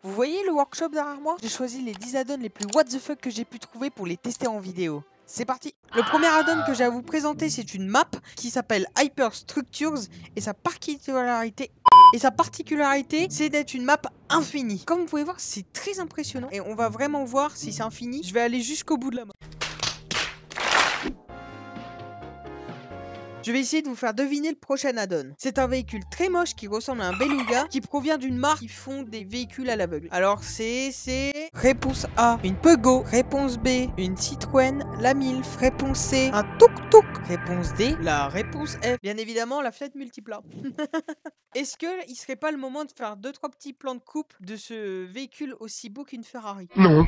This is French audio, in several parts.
Vous voyez le workshop derrière moi? J'ai choisi les 10 add-ons les plus what the fuck que j'ai pu trouver pour les tester en vidéo. C'est parti! Le premier add-on que j'ai à vous présenter, c'est une map qui s'appelle Hyper Structures et sa particularité... c'est d'être une map infinie. Comme vous pouvez voir, c'est très impressionnant et on va vraiment voir si c'est infini. Je vais aller jusqu'au bout de la map. Je vais essayer de vous faire deviner le prochain add-on. C'est un véhicule très moche qui ressemble à un beluga qui provient d'une marque qui font des véhicules à l'aveugle. Alors c'est... Réponse A, une Peugeot. Réponse B, une Citroën, la Milf. Réponse C, un tuk-tuk. Réponse D, la réponse F. Bien évidemment, la fenêtre multiplat. Est-ce qu'il serait pas le moment de faire 2-3 petits plans de coupe de ce véhicule aussi beau qu'une Ferrari? Non.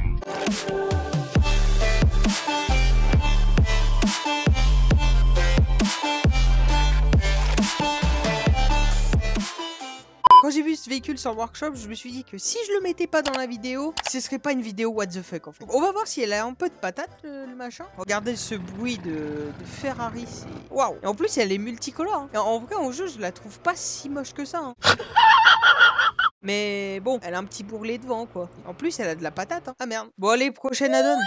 Quand j'ai vu ce véhicule sur le workshop, je me suis dit que si je le mettais pas dans la vidéo, ce serait pas une vidéo what the fuck en fait. On va voir si elle a un peu de patate le machin. Regardez ce bruit de Ferrari, c'est... Waouh! Et en plus elle est multicolore. Hein. Et en vrai en jeu je la trouve pas si moche que ça. Hein. Mais bon, elle a un petit bourrelet devant quoi. En plus elle a de la patate. Hein. Ah merde. Bon allez, prochaine add-on.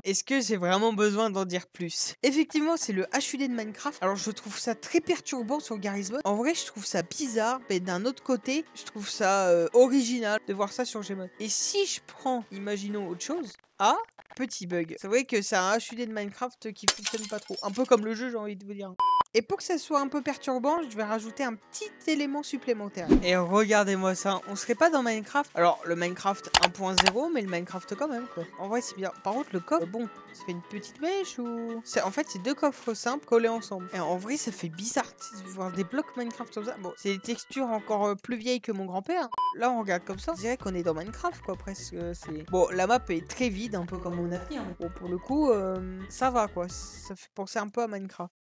Est-ce que j'ai vraiment besoin d'en dire plus? Effectivement, c'est le HUD de Minecraft. Alors, je trouve ça très perturbant sur Garry's Mod. En vrai, je trouve ça bizarre. Mais d'un autre côté, je trouve ça original de voir ça sur Gmod. Et si je prends, imaginons autre chose. Ah, petit bug. C'est vrai que c'est un HUD de Minecraft qui fonctionne pas trop. Un peu comme le jeu, j'ai envie de vous dire. Et pour que ça soit un peu perturbant, je vais rajouter un petit élément supplémentaire. Et regardez-moi ça, on serait pas dans Minecraft. Alors, le Minecraft 1.0, mais le Minecraft quand même, quoi. En vrai, c'est bien. Par contre, le coffre, bon, ça fait une petite mèche ou... En fait, c'est deux coffres simples collés ensemble. Et en vrai, ça fait bizarre de voir des blocs Minecraft comme ça. Bon, c'est des textures encore plus vieilles que mon grand-père. Là, on regarde comme ça, on dirait qu'on est dans Minecraft, quoi, presque. Bon, la map est très vide, un peu comme mon avenir. Bon, pour le coup, ça va, quoi. Ça fait penser un peu à Minecraft.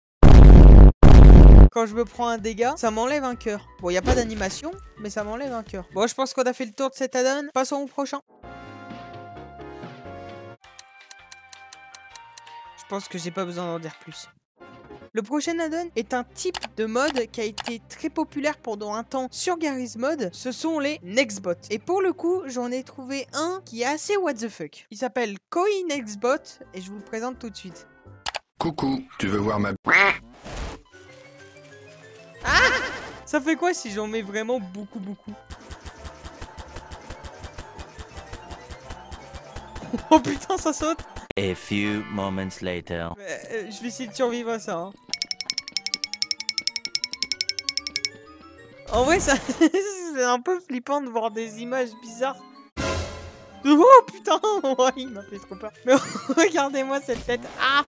Quand je me prends un dégât, ça m'enlève un cœur. Bon, il n'y a pas d'animation, mais ça m'enlève un cœur. Bon, je pense qu'on a fait le tour de cet add-on. Passons au prochain. Je pense que j'ai pas besoin d'en dire plus. Le prochain add-on est un type de mode qui a été très populaire pendant un temps sur Garry's Mod. Ce sont les Nextbots. Et pour le coup, j'en ai trouvé un qui est assez what the fuck. Il s'appelle Koi Nextbot et je vous le présente tout de suite. Coucou, tu veux voir ma... Ah! Ça fait quoi si j'en mets vraiment beaucoup? Oh putain, ça saute! A few moments later. Je vais essayer de survivre à ça. Hein. En vrai, ça c'est un peu flippant de voir des images bizarres. Oh putain! Ouais, il m'a fait trop peur. Mais regardez-moi cette tête. Ah!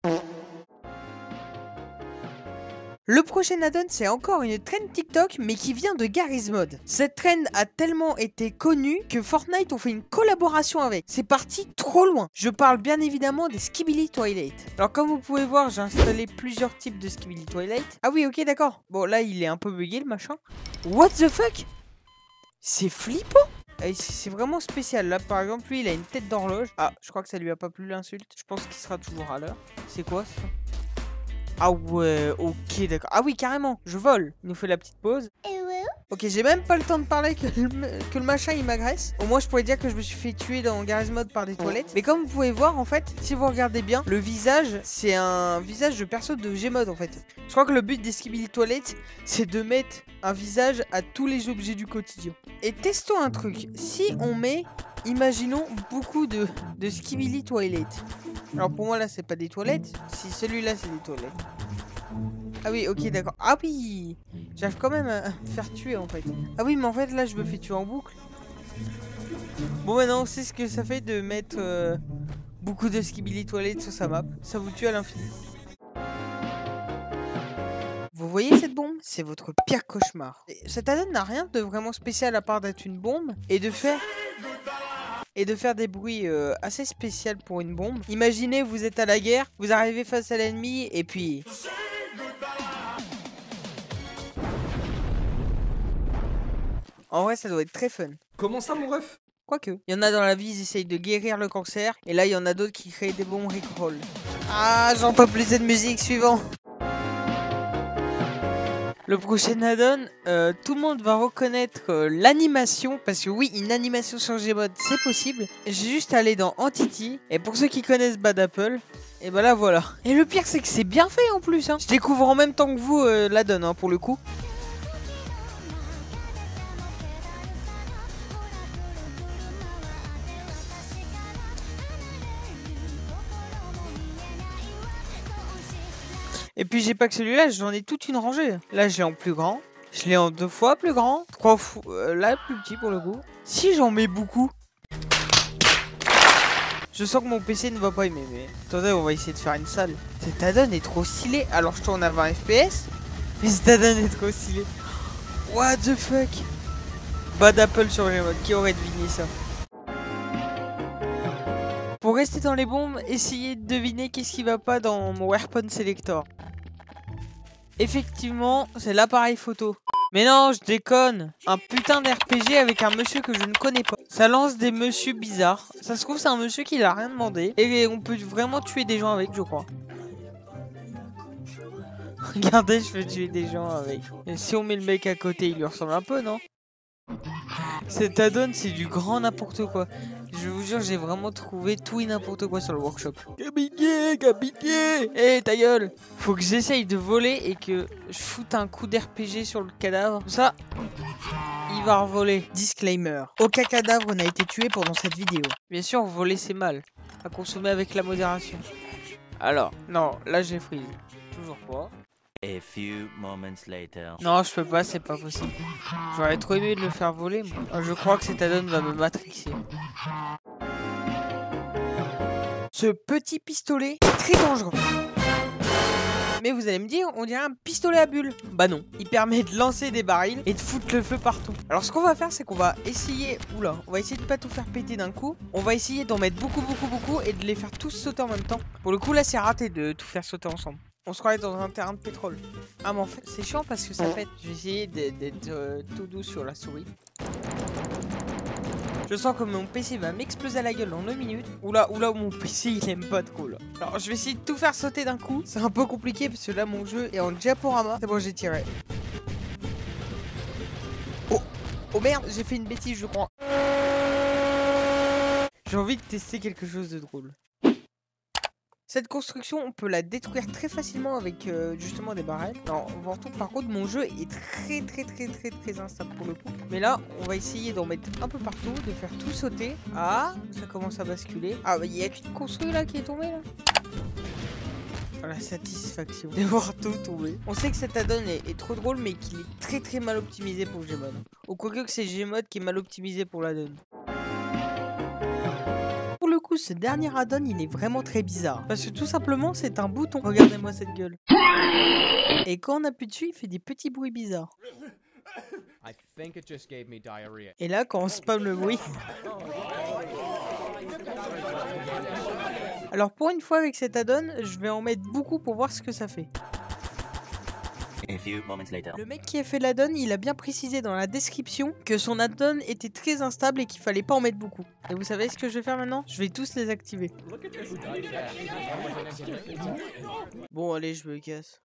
Le prochain add-on, c'est encore une trend TikTok, mais qui vient de Garry's Mod. Cette trend a tellement été connue que Fortnite ont fait une collaboration avec. C'est parti trop loin. Je parle bien évidemment des Skibidi Toilet. Alors comme vous pouvez voir, j'ai installé plusieurs types de Skibidi Toilet. Ah oui, ok, d'accord. Bon, là, il est un peu bugué, le machin. What the fuck? C'est flippant. C'est vraiment spécial. Là, par exemple, lui, il a une tête d'horloge. Ah, je crois que ça lui a pas plu l'insulte. Je pense qu'il sera toujours à l'heure. C'est quoi ça? Ah ouais, ok, d'accord. Ah oui, carrément, je vole. Il nous fait la petite pause. Ok, j'ai même pas le temps de parler que le machin il m'agresse. Au moins, je pourrais dire que je me suis fait tuer dans Garry's Mod par des toilettes. Mais comme vous pouvez voir, en fait, si vous regardez bien, le visage, c'est un visage de perso de Gmod, en fait. Je crois que le but des Skibidi Toilettes, c'est de mettre un visage à tous les objets du quotidien. Et testons un truc. Si on met, imaginons, beaucoup de Skibidi Toilet. Alors pour moi là c'est pas des toilettes. Si celui-là c'est des toilettes. Ah oui, ok, d'accord. Ah oui, j'arrive quand même à me faire tuer en fait. Ah oui, mais en fait là je me fais tuer en boucle. Bon, maintenant on sait ce que ça fait de mettre beaucoup de Skibidi Toilet sur sa map. Ça vous tue à l'infini. Vous voyez cette bombe? C'est votre pire cauchemar. Cet add-on n'a rien de vraiment spécial à part d'être une bombe et de faire des bruits assez spéciaux pour une bombe. Imaginez, vous êtes à la guerre, vous arrivez face à l'ennemi et puis... En vrai, ça doit être très fun. Comment ça, mon ref? Quoique. Il y en a dans la vie, ils essayent de guérir le cancer. Et là, il y en a d'autres qui créent des bons rickroll. Ah, j'en peux plus cette musique, suivant. Le prochain add-on, tout le monde va reconnaître l'animation, parce que oui, une animation sur Gmod, c'est possible. J'ai juste à aller dans Entity, et pour ceux qui connaissent Bad Apple, et bah là voilà. Et le pire, c'est que c'est bien fait en plus, hein. Je découvre en même temps que vous l'add-on, hein, pour le coup. Et puis j'ai pas que celui-là, j'en ai toute une rangée. Là, je l'ai en plus grand. Je l'ai en 2 fois plus grand. 3 fois... là, plus petit pour le coup. Si j'en mets beaucoup. Je sens que mon PC ne va pas aimer, mais... Attendez, on va essayer de faire une salle. Cet add-on est trop stylé. Alors, je tourne à 20 FPS. Mais cet add-on est trop stylé. What the fuck? Bad Apple sur Gmod. Qui aurait deviné ça? Pour rester dans les bombes, essayez de deviner qu'est-ce qui va pas dans mon Weapon Selector. Effectivement, c'est l'appareil photo. Mais non, je déconne. Un putain d'RPG avec un monsieur que je ne connais pas. Ça lance des monsieur bizarres. Ça se trouve, c'est un monsieur qui n'a rien demandé. Et on peut vraiment tuer des gens avec, je crois. Regardez, je peux tuer des gens avec. Et si on met le mec à côté, il lui ressemble un peu, non? Cet add-on, c'est du grand n'importe quoi. Je vous jure, j'ai vraiment trouvé tout et n'importe quoi sur le workshop. Gabinier, Gabinier, eh, ta gueule. Faut que j'essaye de voler et que je foute un coup d'RPG sur le cadavre. Ça, il va revoler. Disclaimer. Aucun cadavre n'a été tué pendant cette vidéo. Bien sûr, voler c'est mal. À consommer avec la modération. Alors, non, là j'ai freeze. Toujours pas. A few moments later. Non, je peux pas, c'est pas possible. J'aurais trop aimé de le faire voler, moi. Je crois que cet add-on va me matrixer. Ce petit pistolet est très dangereux. Mais vous allez me dire, on dirait un pistolet à bulles. Bah non, il permet de lancer des barils et de foutre le feu partout. Alors ce qu'on va faire, c'est qu'on va essayer... Oula, on va essayer de pas tout faire péter d'un coup. On va essayer d'en mettre beaucoup et de les faire tous sauter en même temps. Pour le coup, là, c'est raté de tout faire sauter ensemble. On se croirait dans un terrain de pétrole. Ah mais en fait c'est chiant parce que ça pète. Je vais essayer d'être tout doux sur la souris. Je sens que mon PC va m'exploser à la gueule en 2 minutes. Oula, mon PC il aime pas trop là. Alors je vais essayer de tout faire sauter d'un coup. C'est un peu compliqué parce que là mon jeu est en diaporama. C'est bon, j'ai tiré. Oh merde, j'ai fait une bêtise je crois. J'ai envie de tester quelque chose de drôle. Cette construction, on peut la détruire très facilement avec justement des barrels. Alors, on va retourner. Par contre, mon jeu est très instable pour le coup. Mais là, on va essayer d'en mettre un peu partout, de faire tout sauter. Ah, ça commence à basculer. Ah, bah, il y a qu'une construction là qui est tombée là. Oh, la satisfaction de voir tout tomber. On sait que cet add-on est trop drôle, mais qu'il est très mal optimisé pour Gmod. Ou quoique que c'est Gmod qui est mal optimisé pour l'add-on. Pour le coup, ce dernier add-on, il est vraiment très bizarre. Parce que tout simplement, c'est un bouton. Regardez-moi cette gueule. Et quand on appuie dessus, il fait des petits bruits bizarres. Et là, quand on spam le bruit... Alors pour une fois avec cet add-on, je vais en mettre beaucoup pour voir ce que ça fait. A few moments later. Le mec qui a fait l'add-on, il a bien précisé dans la description que son add-on était très instable et qu'il fallait pas en mettre beaucoup. Et vous savez ce que je vais faire maintenant? Je vais tous les activer. Bon allez, je me casse.